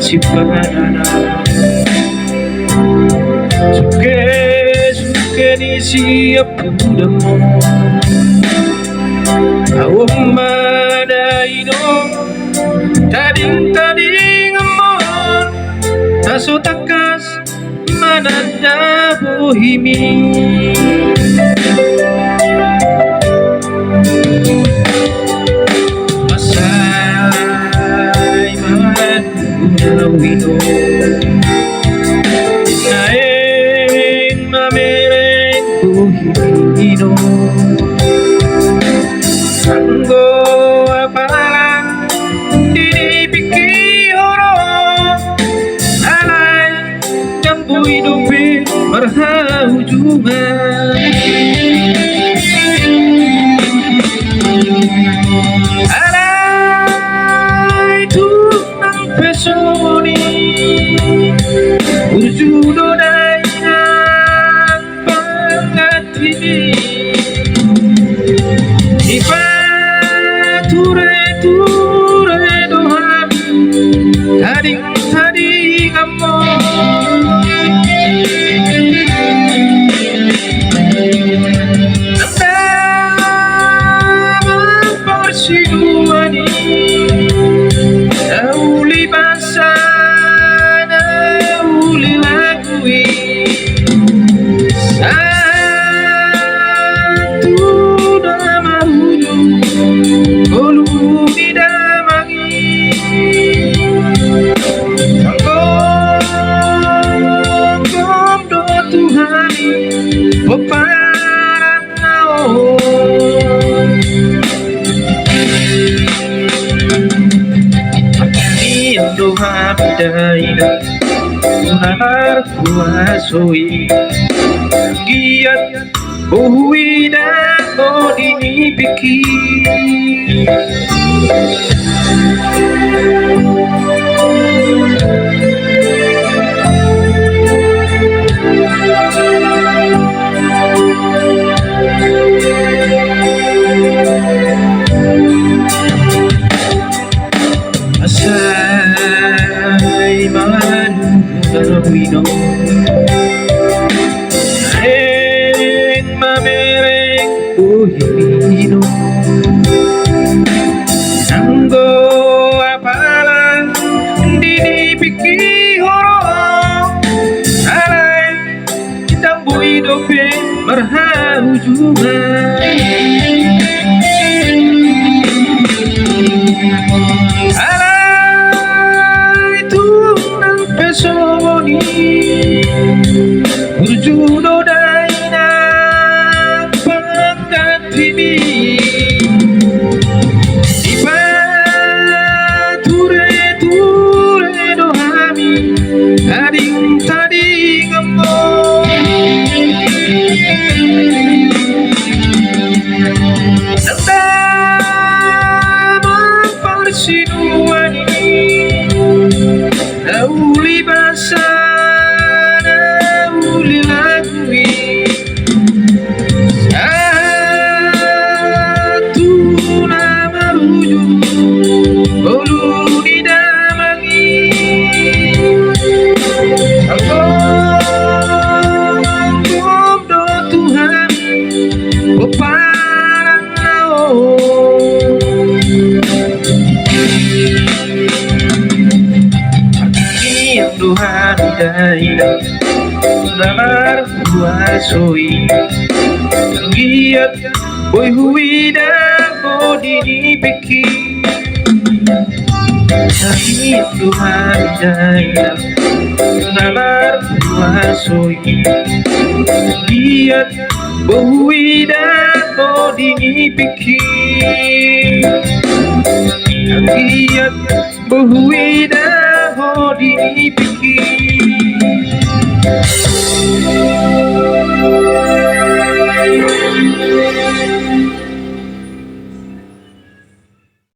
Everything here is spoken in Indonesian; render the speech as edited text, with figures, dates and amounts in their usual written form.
sipanana suke ni siapa mo awam madaino tading mo naso takas mananda bohimi masay man unawino naeng mamereng bohimino sanggo apalang dinipikihoro alay jambu hidupi berhujungan alay tunang pesoni urjudo dainan pangatini ture dohami tading amo nanda mempersiduani nauli basa nauli lagui satu nama hujung bolu didamangi Gom do Tuhani peparang naon Niang doha bidaina unar kuasoi giat bohui dan bodini pikir masay man unawino naeng mamereng bohimino sanggo apalang dinipikihoro alay jambu hidupi berhujungan alay tunang pesoni urjudo dainan pangatini ture dohami tading amo nanda mempersiduani nauli basa nauli lagui satu nama hujung bolu didamangi Gom do Tuhan peparang naon Niang doha bidaina unar kuasoi giat boy hui dan bodini pikir Niang doha bidaina unar kuasoi giat bohui dan bodini pikir giat bohui dan bodini pikir